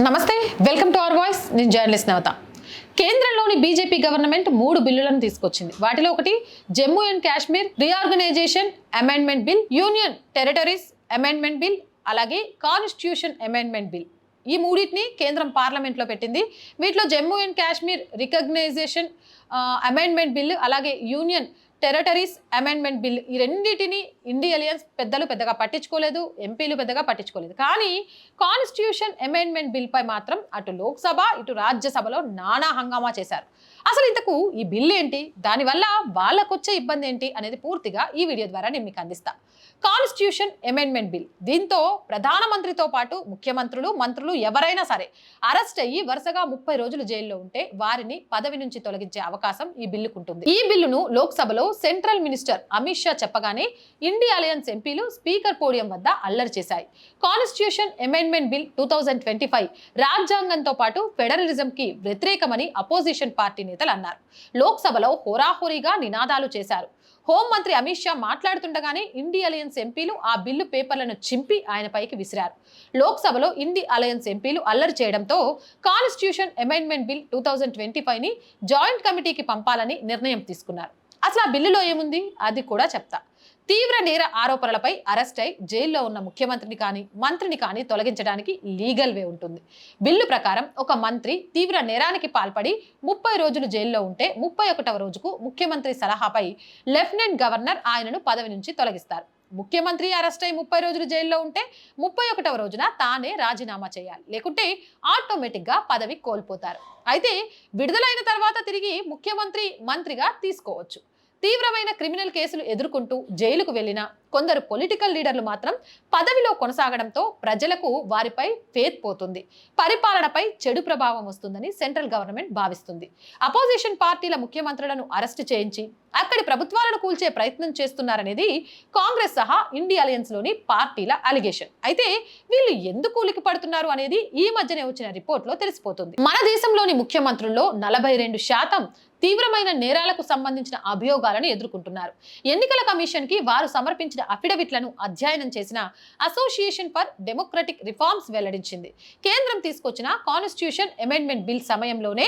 నమస్తే, welcome to our voice. నేను journalist నవత. కేంద్రంలోని బీజేపీ గవర్నమెంట్ 3 బిల్లులను తీసుకొచ్చింది. వాటిలో ఒకటి Jammu and Kashmir reorganisation amendment bill, union territories amendment bill, అలాగే కాన్స్టిట్యూషన్ అమెండ్మెంట్ బిల్. ఈ మూడింటిని కేంద్రం పార్లమెంట్లో పెట్టింది. వీటిలో Jammu and Kashmir recognition amendment bill, అలాగే యూనియన్ టెరిటరీస్ అమెండ్మెంట్ బిల్, ఈ రెండింటిని ఇండియా అలయన్స్ పెద్దగా పట్టించుకోలేదు, ఎంపీలు పెద్దగా పట్టించుకోలేదు. కానీ కాన్స్టిట్యూషన్ అమెండ్మెంట్ బిల్ పై మాత్రం అటు లోక్సభ ఇటు రాజ్యసభలో నానా హంగామా చేశారు. అసలు ఇంతకు ఈ బిల్ ఏంటి, దానివల్ల వాళ్ళకొచ్చే ఇబ్బంది ఏంటి అనేది పూర్తిగా ఈ వీడియో ద్వారా నేను మీకు అందిస్తా. కాన్స్టిట్యూషన్ అమెండ్మెంట్ బిల్, దీంతో ప్రధానమంత్రితో పాటు ముఖ్యమంత్రులు, మంత్రులు ఎవరైనా సరే అరెస్ట్ అయ్యి వరుసగా 30 రోజులు జైల్లో ఉంటే వారిని పదవి నుంచి తొలగించే అవకాశం ఈ బిల్లుకు ఉంటుంది. ఈ బిల్లును లోక్సభలో సెంట్రల్ మినిస్టర్ అమిత్ షా చెప్పగానే ఇండియా అలయన్స్ ఎంపీలు స్పీకర్ పోడియం వద్ద అల్లరి చేశాయి. కాన్స్టిట్యూషన్ అమెండ్మెంట్ బిల్ 2025 రాజ్యాంగంతో పాటు ఫెడరలిజం కి వ్యతిరేకమని అపోజిషన్ పార్టీ నేతలు అన్నారు. లోక్సభలో హోరాహోరీగా నినాదాలు చేశారు. హోంమంత్రి అమిత్ షా మాట్లాడుతుండగానే ఇండి అలయన్స్ ఎంపీలు ఆ బిల్లు పేపర్లను చింపి ఆయనపైకి విసిరారు. లోక్సభలో ఇండి అలయన్స్ ఎంపీలు అల్లరి చేయడంతో కాన్స్టిట్యూషన్ అమెండ్మెంట్ బిల్ 2025ని జాయింట్ కమిటీకి పంపాలని నిర్ణయం తీసుకున్నారు. అసలు ఆ బిల్లులో ఏముంది అది కూడా చెప్తా. తీవ్ర నేర ఆరోపణలపై అరెస్ట్ అయి జైల్లో ఉన్న ముఖ్యమంత్రిని కానీ మంత్రిని కానీ తొలగించడానికి లీగల్ వే ఉంటుంది. బిల్లు ప్రకారం ఒక మంత్రి తీవ్ర నేరానికి పాల్పడి 30 రోజులు జైల్లో ఉంటే 31వ రోజుకు ముఖ్యమంత్రి సలహాపై లెఫ్టినెంట్ గవర్నర్ ఆయనను పదవి నుంచి తొలగిస్తారు. ముఖ్యమంత్రి అరెస్ట్ అయి 30 రోజులు జైల్లో ఉంటే 31వ రోజున తానే రాజీనామా చేయాలి, లేకుంటే ఆటోమేటిక్గా పదవి కోల్పోతారు. అయితే విడుదలైన తర్వాత తిరిగి ముఖ్యమంత్రి మంత్రిగా తీసుకోవచ్చు. తీవ్రమైన క్రిమినల్ కేసులు ఎదుర్కొంటూ జైలుకు వెళ్లిన కొందరు పొలిటికల్ లీడర్లు మాత్రం పదవిలో కొనసాగడంతో ప్రజలకు వారిపై ఫేత్ పోతుంది, పరిపాలనపై చెడు ప్రభావం వస్తుందని సెంట్రల్ గవర్నమెంట్ భావిస్తుంది. అపోజిషన్ పార్టీల ముఖ్యమంత్రులను అరెస్టు చేయించి అక్కడి ప్రభుత్వాలను కూల్చే ప్రయత్నం చేస్తున్నారనేది కాంగ్రెస్ సహా ఇండి అలయన్స్ లోని పార్టీల అలిగేషన్. అయితే వీళ్ళు ఎందుకు ఉలికి పడుతున్నారు అనేది ఈ మధ్యనే వచ్చిన రిపోర్ట్లో తెలిసిపోతుంది. మన దేశంలోని ముఖ్యమంత్రుల్లో 42% తీవ్రమైన నేరాలకు సంబంధించిన అభియోగాలను ఎదుర్కొంటున్నారు. ఎన్నికల కమిషన్ కి వారు సమర్పించిన అఫిడవిట్లను అధ్యయనం చేసిన అసోసియేషన్ ఫర్ డెమోక్రటిక్ రిఫార్మ్స్ వెల్లడించింది. కేంద్రం తీసుకొచ్చిన కాన్స్టిట్యూషన్ అమెండ్మెంట్ బిల్ సమయంలోనే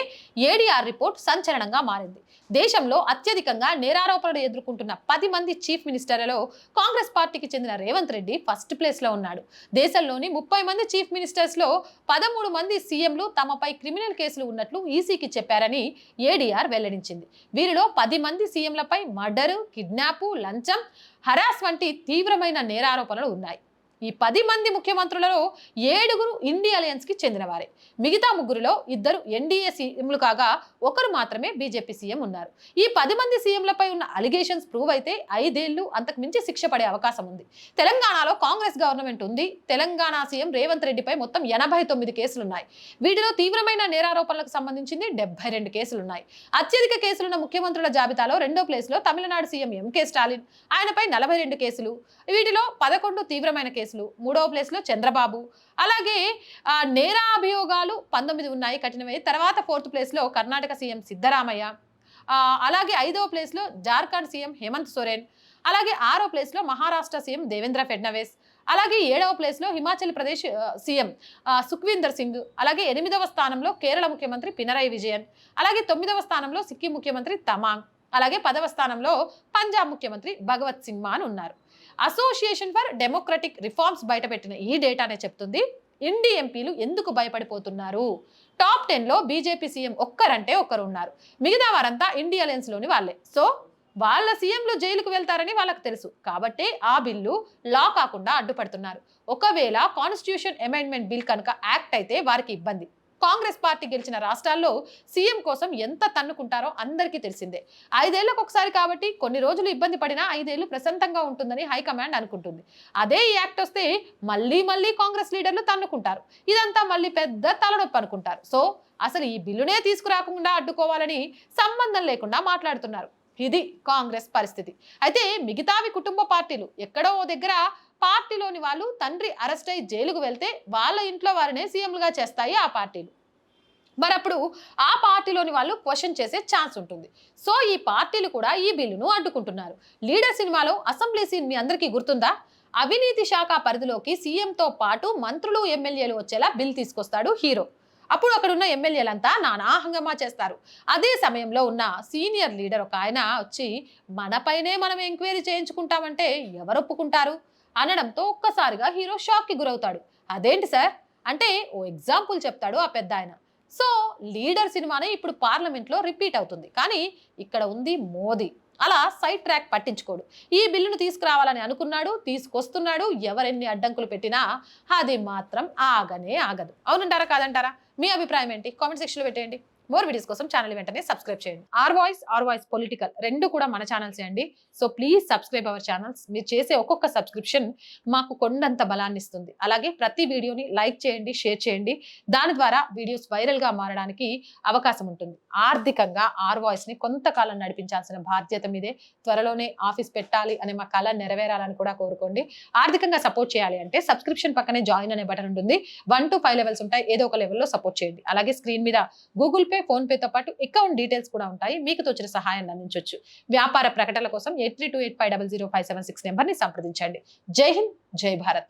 ఏడీఆర్ రిపోర్ట్ సంచలనంగా మారింది. దేశంలో అత్యధికంగా నేరారోపణలు ఎదుర్కొంటున్న 10 మంది చీఫ్ మినిస్టర్లలో కాంగ్రెస్ పార్టీకి చెందిన రేవంత్ రెడ్డి ఫస్ట్ ప్లేస్ లో ఉన్నాడు. దేశంలోని 30 మంది చీఫ్ మినిస్టర్స్ లో 13 మంది సీఎంలు తమపై క్రిమినల్ కేసులు ఉన్నట్లు ఈసీకి చెప్పారని ఏడీఆర్ వెల్లడించింది. వీరిలో 10 మంది సీఎంలపై మర్డరు, కిడ్నాప్, లంచం, హరాస్ వంటి తీవ్రమైన నేరారోపణలు ఉన్నాయి. ఈ 10 మంది ముఖ్యమంత్రులలో 7 ఇండి అలయన్స్ కి చెందినవారే. మిగతా 3లో 2 ఎన్డీఏ సీఎంలు కాగా 1 మాత్రమే బీజేపీ సీఎం ఉన్నారు. ఈ 10 మంది సీఎంలపై ఉన్న అలిగేషన్స్ ప్రూవ్ అయితే 5 ఏళ్లు అంతకు మించి శిక్ష పడే అవకాశం ఉంది. తెలంగాణలో కాంగ్రెస్ గవర్నమెంట్ ఉంది. తెలంగాణ సీఎం రేవంత్ రెడ్డిపై మొత్తం 89 కేసులున్నాయి. వీటిలో తీవ్రమైన నేరారోపణలకు సంబంధించింది 72 కేసులున్నాయి. అత్యధిక కేసులున్న ముఖ్యమంత్రుల జాబితాలో 2వ ప్లేస్ లో తమిళనాడు సీఎం ఎంకే స్టాలిన్, ఆయనపై 42 కేసులు. వీటిలో 11 తీవ్రమైన కేసులు. 3వ ప్లేస్ లో చంద్రబాబు, అలాగే నేరాభియోగాలు 19 ఉన్నాయి కఠినమే. తర్వాత 4th ప్లేస్ లో కర్ణాటక సీఎం సిద్ధరామయ్య, అలాగే 5వ ప్లేస్ లో జార్ఖండ్ సీఎం హేమంత్ సోరెన్, అలాగే 6వ ప్లేస్ లో మహారాష్ట్ర సీఎం దేవేంద్ర ఫడ్నవీస్, అలాగే 7వ ప్లేస్ లో హిమాచల్ ప్రదేశ్ సీఎం సుఖ్వీందర్ సింగ్, అలాగే 8వ స్థానంలో కేరళ ముఖ్యమంత్రి పినరయి విజయన్, అలాగే 9వ స్థానంలో సిక్కిం ముఖ్యమంత్రి తమాంగ్, అలాగే 10వ స్థానంలో పంజాబ్ ముఖ్యమంత్రి భగవత్ సింగ్ మాన్ ఉన్నారు. అసోసియేషన్ ఫర్ డెమోక్రటిక్ రిఫార్మ్స్ బయటపెట్టిన ఈ డేటానే చెప్తుంది ఇండి ఎంపీలు ఎందుకు భయపడిపోతున్నారు. టాప్ 10లో బీజేపీ సీఎం ఒక్కరంటే ఒక్కరు ఉన్నారు. మిగతా వారంతా ఇండి అలయన్స్ లోని వాళ్ళే. సో వాళ్ళ సీఎంలు జైలుకు వెళ్తారని వాళ్ళకు తెలుసు కాబట్టి ఆ బిల్లు లా కాకుండా అడ్డుపడుతున్నారు. ఒకవేళ కాన్స్టిట్యూషన్ అమెండ్మెంట్ బిల్ కనుక యాక్ట్ అయితే వారికి ఇబ్బంది. కాంగ్రెస్ పార్టీ గెలిచిన రాష్ట్రాల్లో సీఎం కోసం ఎంత తన్నుకుంటారో అందరికీ తెలిసిందే. 5 ఏళ్లకు ఒకసారి కాబట్టి కొన్ని రోజులు ఇబ్బంది పడినా 5 ఏళ్లు ప్రశాంతంగా ఉంటుందని హైకమాండ్ అనుకుంటుంది. అదే ఈ యాక్ట్ వస్తే మళ్ళీ కాంగ్రెస్ లీడర్లు తన్నుకుంటారు. ఇదంతా మళ్ళీ పెద్ద తలనొప్పి అనుకుంటారు. సో అసలు ఈ బిల్లునే తీసుకురాకుండా అడ్డుకోవాలని సంబంధం లేకుండా మాట్లాడుతున్నారు. ఇది కాంగ్రెస్ పరిస్థితి. అయితే మిగతావి కుటుంబ పార్టీలు ఎక్కడో దగ్గర పార్టీలోని వాళ్ళు తండ్రి అరెస్ట్ అయ్యి జైలుకు వెళ్తే వాళ్ళ ఇంట్లో వారినే సీఎంలుగా చేస్తాయి ఆ పార్టీలు. మరి అప్పుడు ఆ పార్టీలోని వాళ్ళు క్వశ్చన్ చేసే ఛాన్స్ ఉంటుంది. సో ఈ పార్టీలు కూడా ఈ బిల్లును అడ్డుకుంటున్నారు. లీడర్ సినిమాలో అసెంబ్లీ సీన్ మీ అందరికీ గుర్తుందా? అవినీతి శాఖ పరిధిలోకి సీఎంతో పాటు మంత్రులు ఎమ్మెల్యేలు వచ్చేలా బిల్ తీసుకొస్తాడు హీరో. అప్పుడు అక్కడ ఉన్న ఎమ్మెల్యేలంతా నానా హంగామా చేస్తారు. అదే సమయంలో ఉన్న సీనియర్ లీడర్ ఒక ఆయన వచ్చి మనపైనే మనం ఎంక్వైరీ చేయించుకుంటామంటే ఎవరు ఒప్పుకుంటారు అనడంతో ఒక్కసారిగా హీరో షాక్ కి గురవుతాడు. అదేంటి సార్ అంటే ఓ ఎగ్జాంపుల్ చెప్తాడు ఆ పెద్ద ఆయన. సో లీడర్ సినిమానే ఇప్పుడు పార్లమెంట్లో రిపీట్ అవుతుంది, కానీ ఇక్కడ ఉంది మోదీ. అలా సైడ్ ట్రాక్ పట్టించుకోడు. ఈ బిల్లును తీసుకురావాలని అనుకున్నాడు, తీసుకొస్తున్నాడు. ఎవరెన్ని అడ్డంకులు పెట్టినా అది మాత్రం ఆగనే ఆగదు. అవునంటారా కాదంటారా? మీ అభిప్రాయం ఏంటి? కామెంట్ సెక్షన్లో పెట్టేయండి. మోర్ వీడియోస్ కోసం ఛానల్ వెంటనే సబ్స్క్రైబ్ చేయండి. ఆర్ వాయిస్ పొలిటికల్ రెండు కూడా మన ఛానల్స్ అండి. So please subscribe our channels. మీరు చేసే ఒక్కొక్క సబ్స్క్రిప్షన్ మాకు కొండంత బలాన్ని ఇస్తుంది. అలాగే ప్రతి వీడియోని లైక్ చేయండి, షేర్ చేయండి. దాని ద్వారా వీడియోస్ వైరల్ గా మారడానికి అవకాశం ఉంటుంది. ఆర్థికంగా ఆర్ వాయిస్ ని కొంతకాలం నడిపించాల్సిన బాధ్యత మీదే. త్వరలోనే ఆఫీస్ పెట్టాలి అనే మా కళ నెరవేరాలని కూడా కోరుకోండి. ఆర్థికంగా సపోర్ట్ చేయాలి అంటే సబ్స్క్రిప్షన్ పక్కనే జాయిన్ అనే బటన్ ఉంటుంది. 1 to 5 లెవెల్స్ ఉంటాయి. ఏదో ఒక లెవెల్లో సపోర్ట్ చేయండి. అలాగే స్క్రీన్ మీద గూగుల్ పే, ఫోన్ పేతో పాటు అకౌంట్ డీటెయిల్స్ కూడా ఉంటాయి. మీకు తోచిన సహాయాన్ని అందించవచ్చు. వ్యాపార ప్రకటనల కోసం 8328500576 నెంబర్ని సంప్రదించండి. జై హింద్, జై భారత్.